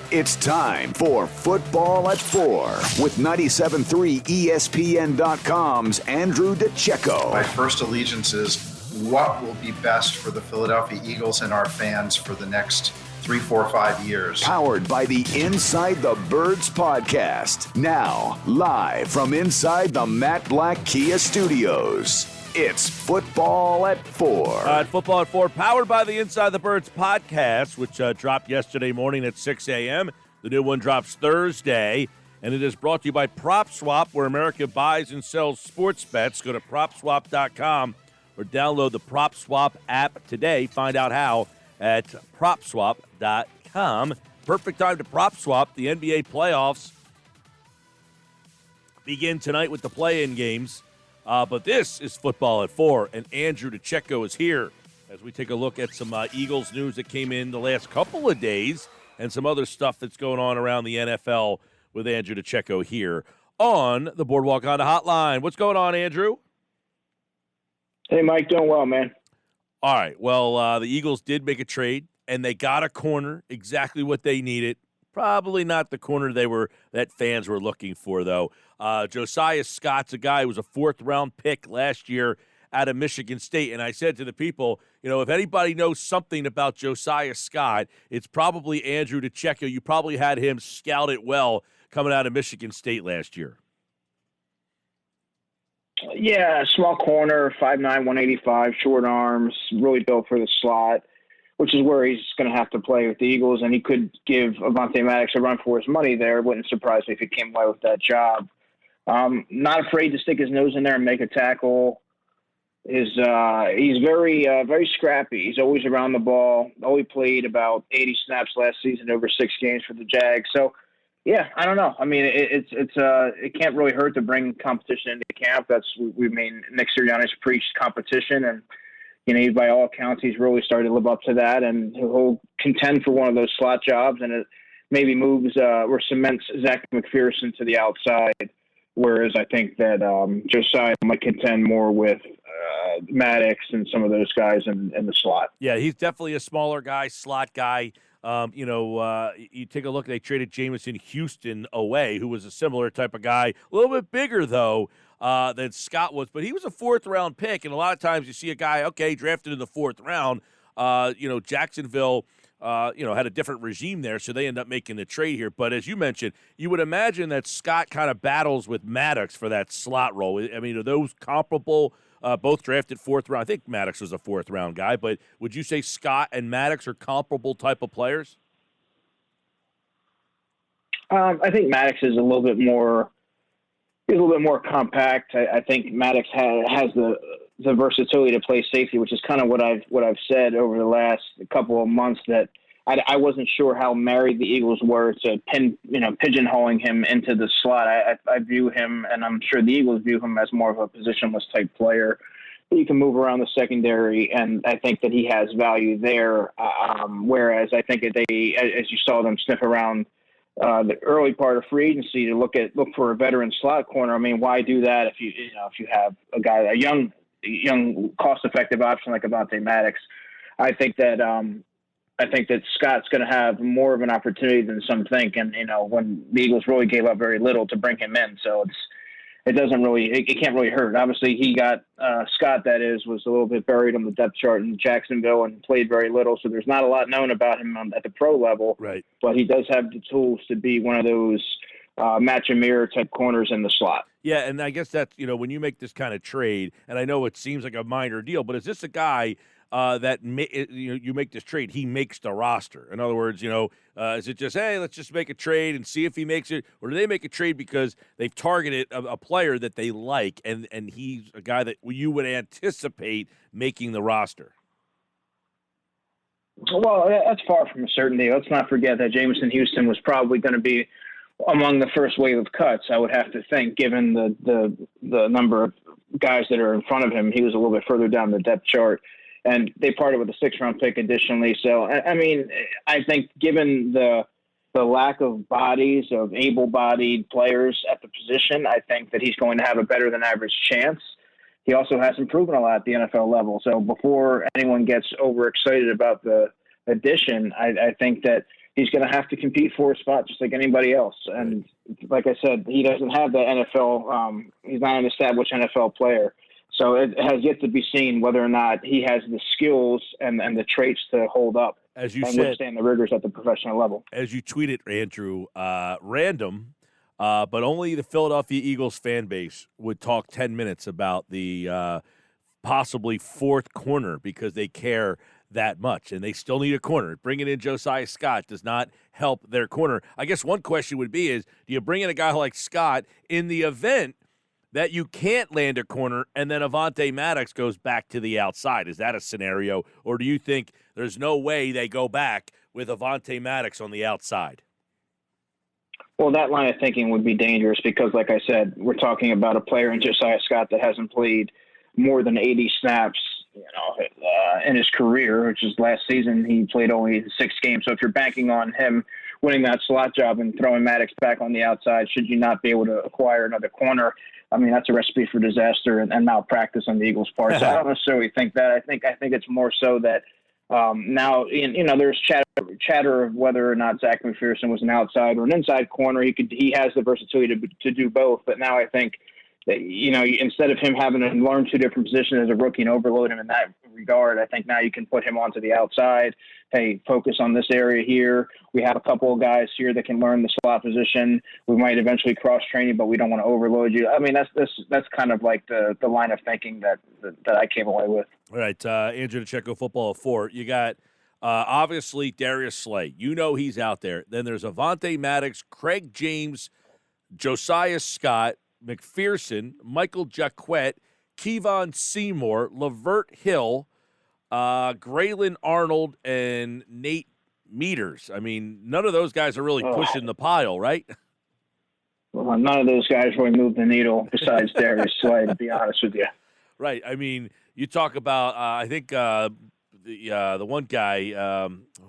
It's time for Football at 4 with 97.3 ESPN.com's Andrew Dicecco. My first allegiance is what will be best for the Philadelphia Eagles and our fans for the next 3, 4, 5 years. Powered by the Inside the Birds podcast. Now, live from inside the Matt Black Kia Studios. It's Football at 4. All right, Football at 4, powered by the Inside the Birds podcast, which dropped yesterday morning at 6 a.m. The new one drops Thursday, and it is brought to you by PropSwap, where America buys and sells sports bets. Go to PropSwap.com or download the PropSwap app today. Find out how at PropSwap.com. Perfect time to PropSwap. The NBA playoffs begin tonight with the play-in games. But this is Football at 4, and Andrew Dicecco is here as we take a look at some Eagles news that came in the last couple of days and some other stuff that's going on around the NFL with Andrew Dicecco here on the Boardwalk Honda Hotline. What's going on, Andrew? Hey, Mike, doing well, man. All right, well, the Eagles did make a trade, and they got a corner, exactly what they needed. Probably not the corner that fans were looking for, though. Josiah Scott's a guy who was a fourth-round pick last year out of Michigan State, and I said to the people, you know, if anybody knows something about Josiah Scott, it's probably Andrew Dicecco. You probably had him scout it well coming out of Michigan State last year. Yeah, small corner, 5'9", 185, short arms, really built for the slot, which is where he's going to have to play with the Eagles, and he could give Avonte Maddox a run for his money there. It wouldn't surprise me if he came away with that job. Not afraid to stick his nose in there and make a tackle. He's very very scrappy. He's always around the ball. Only played about 80 snaps last season over 6 games for the Jags. So, yeah, I don't know. I mean, it can't really hurt to bring competition into camp. Nick Sirianni's preached competition, and you know, by all accounts, he's really started to live up to that, and he'll contend for one of those slot jobs, and it maybe moves or cements Zach McPherson to the outside, whereas I think that Josiah might contend more with Maddox and some of those guys in the slot. Yeah, he's definitely a smaller guy, slot guy. You take a look, they traded Jamison Houston away, who was a similar type of guy, a little bit bigger, though, than Scott was, but he was a fourth-round pick, and a lot of times you see a guy, okay, drafted in the 4th round. Jacksonville, had a different regime there, so they end up making the trade here. But as you mentioned, you would imagine that Scott kind of battles with Maddox for that slot role. I mean, are those comparable? Both drafted 4th round. I think Maddox was a 4th-round guy, but would you say Scott and Maddox are comparable type of players? I think Maddox is a little bit more compact. I think Maddox has the versatility to play safety, which is kind of what I've said over the last couple of months, that I wasn't sure how married the Eagles were to pigeonholing him into the slot. I view him, and I'm sure the Eagles view him, as more of a positionless type player. He can move around the secondary, and I think that he has value there. Whereas I think that they, as you saw them sniff around the early part of free agency to look for a veteran slot corner. I mean, why do that if you have a young cost-effective option like Avonte Maddox? I think that Scott's going to have more of an opportunity than some think, and when the Eagles really gave up very little to bring him in, so it can't really hurt. Obviously, he got Scott, was a little bit buried on the depth chart in Jacksonville and played very little, so there's not a lot known about him at the pro level. Right. But he does have the tools to be one of those match and mirror type corners in the slot. Yeah, and I guess that's, when you make this kind of trade, and I know it seems like a minor deal, but is this a guy you make this trade, he makes the roster? In other words, is it just, hey, let's just make a trade and see if he makes it, or do they make a trade because they've targeted a player that they like, and he's a guy that you would anticipate making the roster? Well, that's far from a certainty. Let's not forget that Jamison Houston was probably going to be among the first wave of cuts, I would have to think, given the number of guys that are in front of him. He was a little bit further down the depth chart. And they parted with a 6th-round pick additionally. So, I mean, I think given the lack of bodies, of able-bodied players at the position, I think that he's going to have a better than average chance. He also hasn't proven a lot at the NFL level. So before anyone gets overexcited about the addition, I think that he's going to have to compete for a spot just like anybody else. And like I said, he doesn't have the NFL. He's not an established NFL player. So it has yet to be seen whether or not he has the skills and the traits to hold up as you and said, withstand the rigors at the professional level. As you tweeted, Andrew, random, but only the Philadelphia Eagles fan base would talk 10 minutes about the possibly fourth corner because they care that much, and they still need a corner. Bringing in Josiah Scott does not help their corner. I guess one question would be is, do you bring in a guy like Scott in the event that you can't land a corner and then Avonte Maddox goes back to the outside? Is that a scenario, or do you think there's no way they go back with Avonte Maddox on the outside? Well, that line of thinking would be dangerous because, like I said, we're talking about a player in Josiah Scott that hasn't played more than 80 snaps in his career, which is last season. He played only 6 games. So if you're banking on him winning that slot job and throwing Maddox back on the outside, should you not be able to acquire another corner, I mean, that's a recipe for disaster and malpractice on the Eagles' part. So I don't necessarily think that. I think it's more so that now, there's chatter of whether or not Zach McPherson was an outside or an inside corner. He has the versatility to do both. But now I think that, instead of him having to learn 2 different positions as a rookie and overload him in that regard, I think now you can put him onto the outside. Hey, focus on this area here. We have a couple of guys here that can learn the slot position. We might eventually cross train you, but we don't want to overload you. I mean, that's kind of like the line of thinking that I came away with. All right, Andrew Dicecco, Football at 4. You got obviously Darius Slay. He's out there. Then there's Avonte Maddox, Craig James, Josiah Scott, McPherson, Michael Jacquet, Kevon Seymour, Lavert Hill, Graylin Arnold, and Nate Meters. I mean, none of those guys are really pushing the pile, right? Well, none of those guys really move the needle besides Darius Slay, to be honest with you. Right. I mean, you talk about, I think the one guy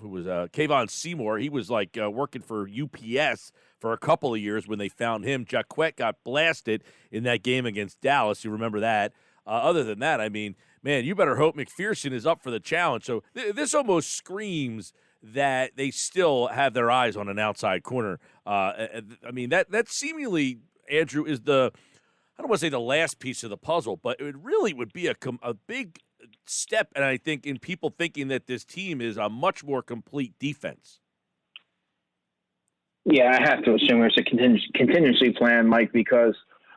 who was Kevon Seymour, he was like working for UPS for a couple of years when they found him. Jacquet got blasted in that game against Dallas. You remember that. Other than that, I mean, man, you better hope McPherson is up for the challenge. So this almost screams that they still have their eyes on an outside corner. I mean, that seemingly, Andrew, is I don't want to say the last piece of the puzzle, but it really would be a big step, and I think in people thinking that this team is a much more complete defense. Yeah, I have to assume there's a contingency plan, Mike, because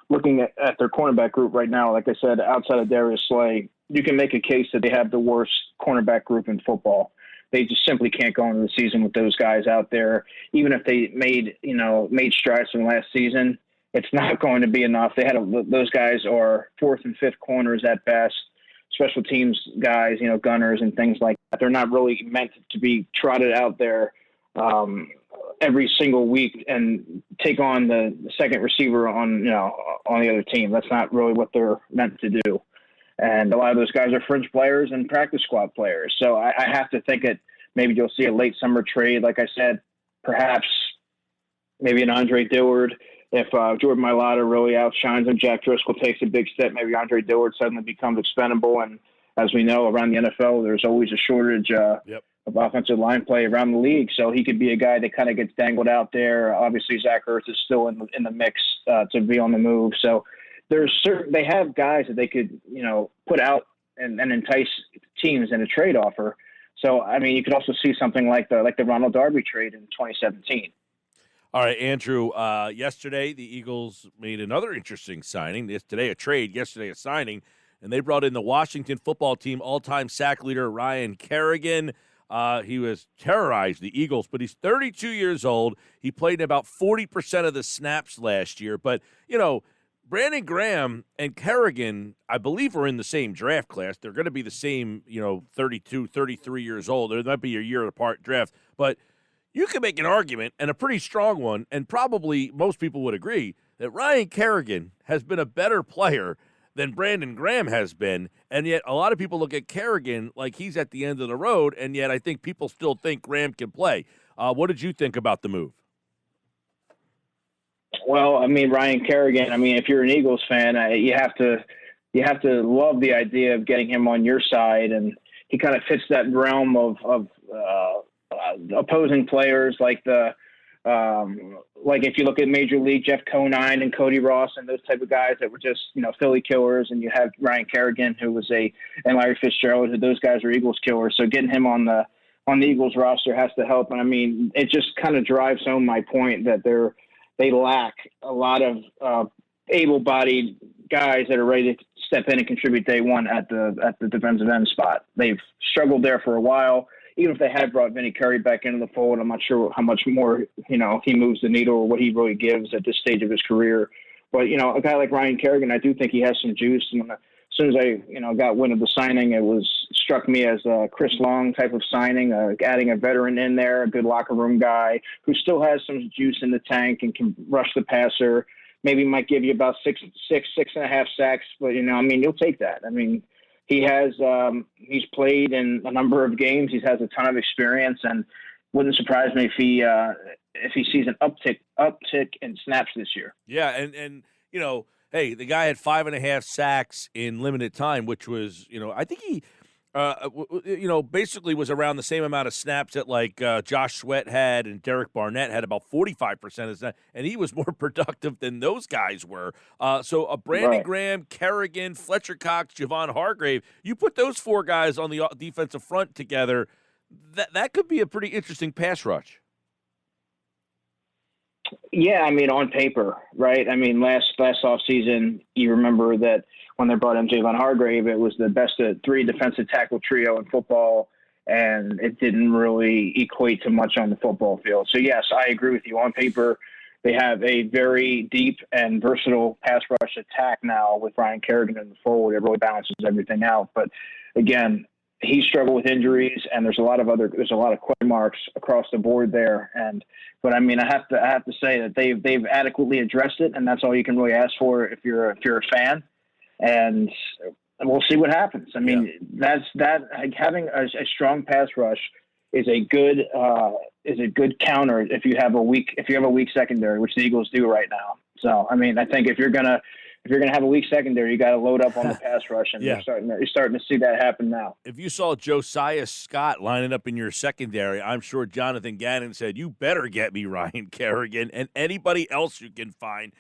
looking at their cornerback group right now, like I said, outside of Darius Slay, you can make a case that they have the worst cornerback group in football. They just simply can't go into the season with those guys out there. Even if they made strides from last season, it's not going to be enough. Those guys are 4th and 5th corners at best, special teams guys, gunners and things like that. They're not really meant to be trotted out there every single week and take on the second receiver on the other team. That's not really what they're meant to do. And a lot of those guys are fringe players and practice squad players. So I have to think that maybe you'll see a late summer trade. Like I said, perhaps maybe an Andre Dillard. If Jordan Mailata really outshines him, Jack Driscoll takes a big step, maybe Andre Dillard suddenly becomes expendable. And as we know, around the NFL, there's always a shortage of offensive line play around the league. So he could be a guy that kind of gets dangled out there. Obviously, Zach Ertz is still in the mix to be on the move. So they have guys that they could, put out and entice teams in a trade offer. So, I mean, you could also see something like the Ronald Darby trade in 2017. All right, Andrew, yesterday the Eagles made another interesting signing. Today a trade, yesterday a signing, and they brought in the Washington football team all-time sack leader Ryan Kerrigan. He was terrorized the Eagles, but he's 32 years old. He played in about 40% of the snaps last year. But, Brandon Graham and Kerrigan, I believe, are in the same draft class. They're going to be the same, 32, 33 years old. There might be a year apart draft. But you can make an argument, and a pretty strong one, and probably most people would agree, that Ryan Kerrigan has been a better player than Brandon Graham has been, and yet a lot of people look at Kerrigan like he's at the end of the road, and yet I think people still think Graham can play. What did you think about the move? Well, I mean, Ryan Kerrigan, if you're an Eagles fan, you have to love the idea of getting him on your side, and he kind of fits that realm of opposing players like like if you look at Major League, Jeff Conine and Cody Ross and those type of guys that were just, Philly killers. And you have Ryan Kerrigan, who was and Larry Fitzgerald, who those guys are Eagles killers. So getting him on the Eagles roster has to help. And I mean, it just kind of drives home my point that they lack a lot of able-bodied guys that are ready to step in and contribute day one at the defensive end spot. They've struggled there for a while. Even if they had brought Vinny Curry back into the fold, I'm not sure how much more, he moves the needle or what he really gives at this stage of his career. But, a guy like Ryan Kerrigan, I do think he has some juice. And as soon as I, got wind of the signing, it struck me as a Chris Long type of signing, adding a veteran in there, a good locker room guy who still has some juice in the tank and can rush the passer. Maybe might give you about six and a half sacks, but you'll take that. I mean, he has he's played in a number of games. He has a ton of experience, and wouldn't surprise me if he sees an uptick in snaps this year. Yeah, and hey, the guy had 5.5 sacks in limited time, which was I think he. Basically was around the same amount of snaps that like Josh Sweat had and Derek Barnett had, about 45% of snaps, and he was more productive than those guys were. So Brandon Right. Graham, Kerrigan, Fletcher Cox, Javon Hargrave, you put those four guys on the defensive front together, that could be a pretty interesting pass rush. Yeah, I mean, on paper, right? I mean, last offseason, you remember that when they brought in Javon Hargrave, it was the best of three defensive tackle trio in football, and it didn't really equate to much on the football field. So, yes, I agree with you. On paper, they have a very deep and versatile pass rush attack now with Ryan Kerrigan in the forward. It really balances everything out. But, again, he struggled with injuries, and there's a lot of question marks across the board there. But I mean, I have to say that they've adequately addressed it, and that's all you can really ask for if you're a fan. And we'll see what happens. I mean, having a strong pass rush is a good counter if you have a weak secondary, which the Eagles do right now. So I mean, I think if you're gonna have a weak secondary, you got to load up on the pass rush, and you're starting to see that happen now. If you saw Josiah Scott lining up in your secondary, I'm sure Jonathan Gannon said, "You better get me Ryan Kerrigan and anybody else you can find,"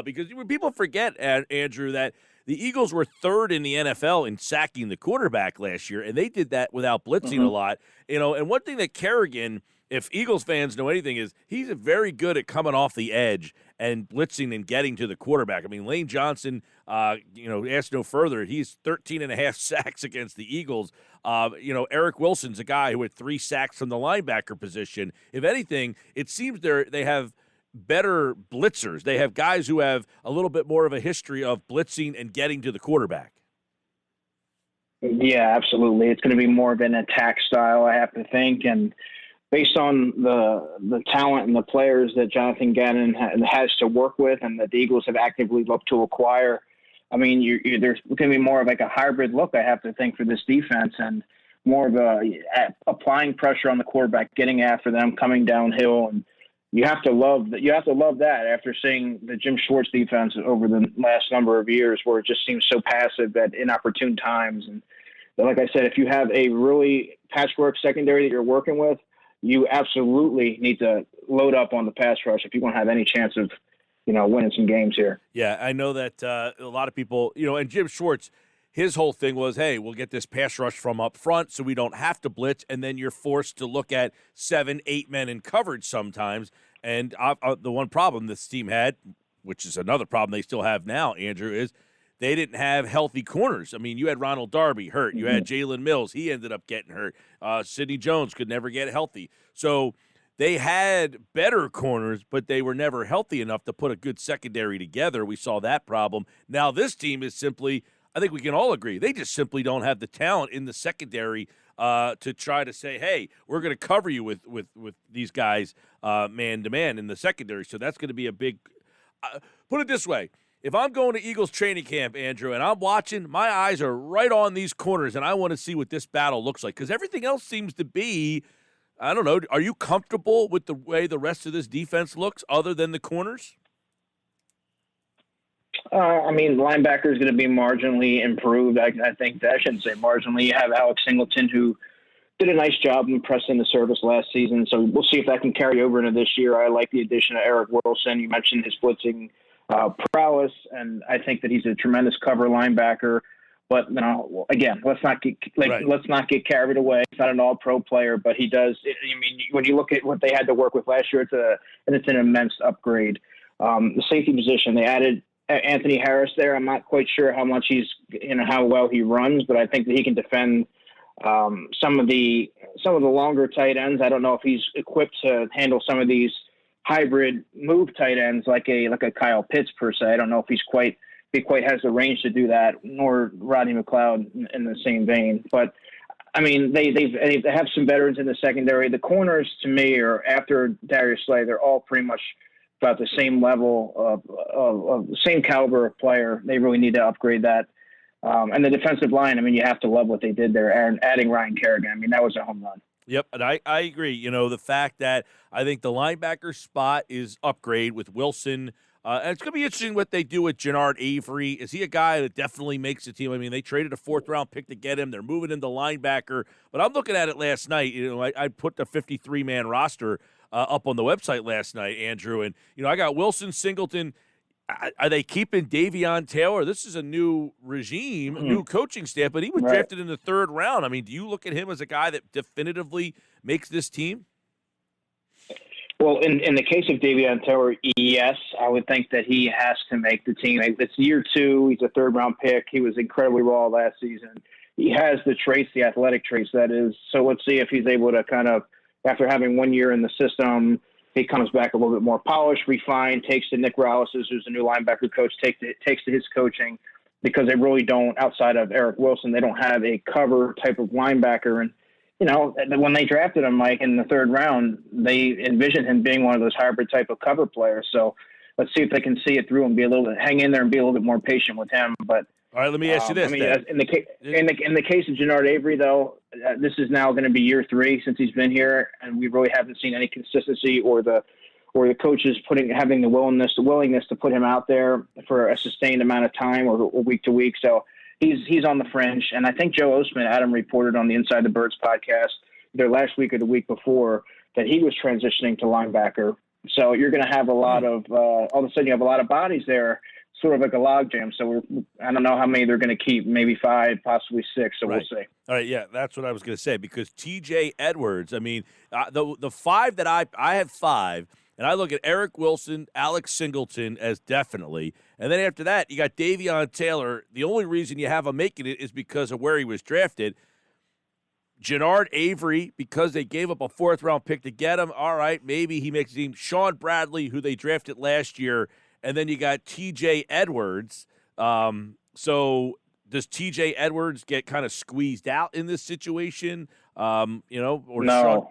because when people forget, Andrew, that the Eagles were third in the NFL in sacking the quarterback last year, and they did that without blitzing a lot. And one thing that Kerrigan, if Eagles fans know anything, is he's very good at coming off the edge and blitzing and getting to the quarterback. I mean, Lane Johnson, asked no further. He's 13.5 sacks against the Eagles. Eric Wilson's a guy who had 3 sacks from the linebacker position. If anything, it seems they have better blitzers. They have guys who have a little bit more of a history of blitzing and getting to the quarterback. Yeah, absolutely. It's going to be more of an attack style, I have to think, and based on the talent and the players that Jonathan Gannon has to work with and that the Eagles have actively looked to acquire, I mean, there's going to be more of like a hybrid look, I have to think, for this defense, and more of applying pressure on the quarterback, getting after them, coming downhill, and you have to love that after seeing the Jim Schwartz defense over the last number of years, where it just seems so passive at inopportune times. And like I said, if you have a really patchwork secondary that you're working with, you absolutely need to load up on the pass rush if you want to have any chance of, winning some games here. Yeah, I know that a lot of people, and Jim Schwartz, his whole thing was, hey, we'll get this pass rush from up front so we don't have to blitz, and then you're forced to look at 7-8 men in coverage sometimes. And the one problem this team had, which is another problem they still have now, Andrew, is they didn't have healthy corners. I mean, you had Ronald Darby hurt. You had Jalen Mills. He ended up getting hurt. Sidney Jones could never get healthy. So they had better corners, but they were never healthy enough to put a good secondary together. We saw that problem. Now this team is simply, I think we can all agree, they just simply don't have the talent in the secondary to try to say, hey, we're going to cover you with these guys man-to-man in the secondary. So that's going to be a big put it this way. If I'm going to Eagles training camp, Andrew, and I'm watching, my eyes are right on these corners, and I want to see what this battle looks like, because everything else seems to be, I don't know, are you comfortable with the way the rest of this defense looks other than the corners? I mean, linebacker is going to be marginally improved. I think that I shouldn't say marginally. You have Alex Singleton, who did a nice job impressing the service last season. So we'll see if that can carry over into this year. I like the addition of Eric Wilson. You mentioned his blitzing prowess, and I think that he's a tremendous cover linebacker. But again, let's not get carried away. He's not an all-pro player, but he does. I mean, when you look at what they had to work with last year, it's an immense upgrade. The safety position, they added Anthony Harris there. I'm not quite sure how much how well he runs, but I think that he can defend some of the longer tight ends. I don't know if he's equipped to handle some of these hybrid move tight ends like a Kyle Pitts per se. I don't know if he quite has the range to do that, nor Rodney McLeod in the same vein. But I mean, they have some veterans in the secondary. The corners, to me, are after Darius Slay. They're all pretty much about the same level of the same caliber of player. They really need to upgrade that. And the defensive line, I mean, you have to love what they did there, and adding Ryan Kerrigan. I mean, that was a home run. Yep, and I agree. The fact that I think the linebacker spot is upgrade with Wilson. And it's going to be interesting what they do with Jannard Avery. Is he a guy that definitely makes the team? I mean, they traded a 4th-round pick to get him. They're moving into linebacker. But I'm looking at it last night. I put the 53-man roster up on the website last night, Andrew. And, I got Wilson, Singleton. Are they keeping Davion Taylor? This is a new regime, new coaching staff, but he was drafted in the 3rd round. I mean, do you look at him as a guy that definitively makes this team? Well, in the case of Davion Taylor, yes, I would think that he has to make the team. It's year 2. He's a 3rd-round pick. He was incredibly raw last season. He has the traits, the athletic traits, that is. So let's see if he's able to kind of, after having 1 year in the system, he comes back a little bit more polished, refined, takes to Nick Rallis's, who's a new linebacker coach, takes to his coaching, because they really don't, outside of Eric Wilson, they don't have a cover type of linebacker. And when they drafted him, Mike, in the 3rd round, they envisioned him being one of those hybrid type of cover players. So let's see if they can see it through and hang in there and be a little bit more patient with him. But all right, let me ask you this. I mean, in the case of Jannard Avery, though, this is now going to be year 3 since he's been here, and we really haven't seen any consistency or the coaches having the willingness to put him out there for a sustained amount of time or week to week. So he's on the fringe. And I think Joe Ostman, Adam reported on the Inside the Birds podcast either last week or the week before that he was transitioning to linebacker. So you're going to have a lot of all of a sudden you have a lot of bodies there, sort of like a logjam. So I don't know how many they're going to keep, maybe 5, possibly 6. So we'll see. All right, yeah, that's what I was going to say, because T.J. Edwards, I mean, the 5 that I have 5, and I look at Eric Wilson, Alex Singleton as definitely. And then after that, you got Davion Taylor. The only reason you have him making it is because of where he was drafted. Jannard Avery, because they gave up a 4th-round pick to get him. All right, maybe he makes the team. Sean Bradley, who they drafted last year. And then you got T.J. Edwards. So does T.J. Edwards get kind of squeezed out in this situation? Or no.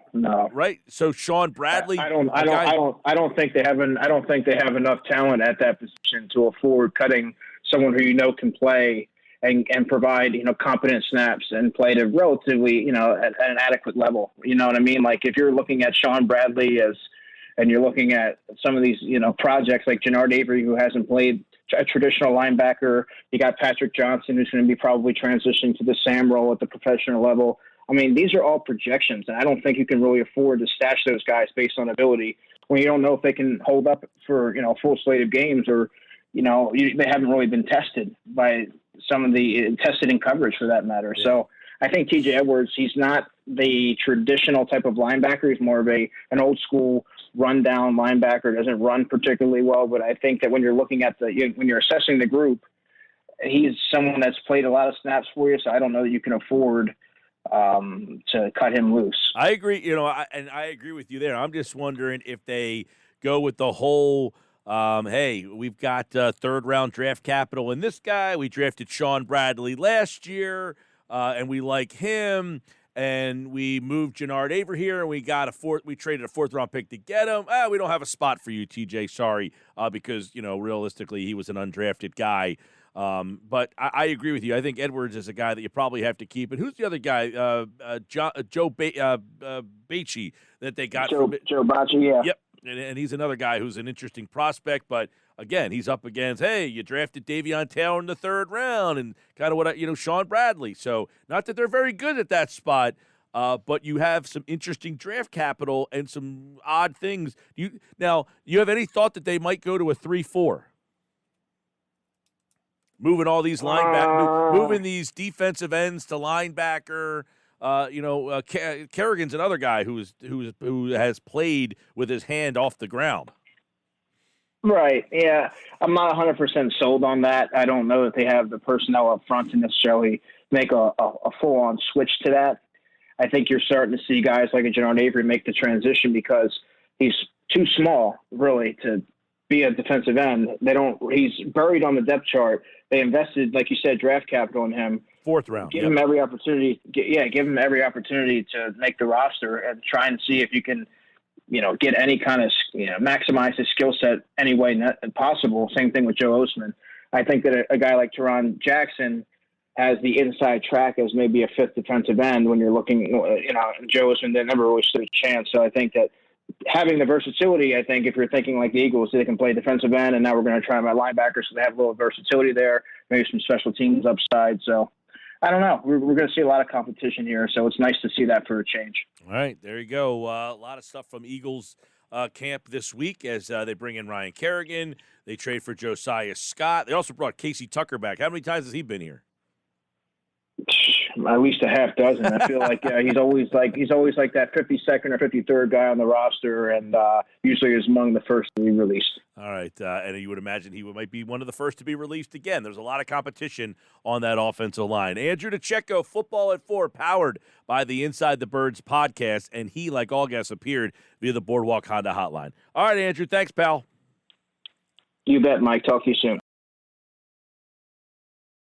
Right. So Sean Bradley. I don't think they have enough talent at that position to afford cutting someone who can play and provide competent snaps and play to relatively at an adequate level. You know what I mean? Like if you're looking at Sean Bradley and you're looking at some of these projects like Jannard Avery, who hasn't played a traditional linebacker. You got Patrick Johnson, who's going to be probably transitioning to the Sam role at the professional level. I mean, these are all projections, and I don't think you can really afford to stash those guys based on ability when you don't know if they can hold up for, a full slate of games, or, they haven't really been tested by some of the tested in coverage for that matter. Yeah. So I think TJ Edwards, he's not the traditional type of linebacker. He's more of an old school rundown linebacker, doesn't run particularly well. But I think that when you're looking at when you're assessing the group, he's someone that's played a lot of snaps for you. So I don't know that you can afford to cut him loose. I agree. And I agree with you there. I'm just wondering if they go with the whole, hey, we've got 3rd round draft capital in this guy. We drafted Sean Bradley last year, and we like him. And we moved Jannard Avery here, and we traded a 4th round pick to get him. We don't have a spot for you, TJ. Sorry, because realistically, he was an undrafted guy. But I agree with you. I think Edwards is a guy that you probably have to keep. And who's the other guy? Joe Bacci that they got. Joe Bacci, yeah. Yep. And he's another guy who's an interesting prospect, but again, he's up against, hey, you drafted Davion Taylor in the 3rd round, and kind of Sean Bradley. So not that they're very good at that spot, but you have some interesting draft capital and some odd things. You have any thought that they might go to a 3-4? Moving all these moving these defensive ends to linebacker. Kerrigan's another guy who has played with his hand off the ground. Right. Yeah. I'm not 100% sold on that. I don't know that they have the personnel up front to necessarily make a full-on switch to that. I think you're starting to see guys like a Jernard Avery make the transition because he's too small, really, to be a defensive end. He's buried on the depth chart. They invested, like you said, draft capital in him. 4th round. Give him every opportunity. Give him every opportunity to make the roster and try and see if you can, get any kind of, maximize his skill set any way possible. Same thing with Joe Osman. I think that a guy like Teron Jackson has the inside track as maybe a 5th defensive end when you're looking, Joe Osman, they never really stood a chance. So I think that having the versatility, I think if you're thinking like the Eagles, they can play defensive end, and now we're going to try my linebackers, so they have a little versatility there, maybe some special teams upside. So I don't know. We're going to see a lot of competition here, so it's nice to see that for a change. All right, there you go. A lot of stuff from Eagles camp this week as they bring in Ryan Kerrigan. They trade for Josiah Scott. They also brought Casey Tucker back. How many times has he been here? At least a half dozen. I feel like he's always like that 52nd or 53rd guy on the roster, and usually is among the first to be released. All right, and you would imagine he might be one of the first to be released again. There's a lot of competition on that offensive line. Andrew Dicecco, Football at 4, powered by the Inside the Birds podcast, and he, like all guests, appeared via the Boardwalk Honda hotline. All right, Andrew, thanks, pal. You bet, Mike. Talk to you soon.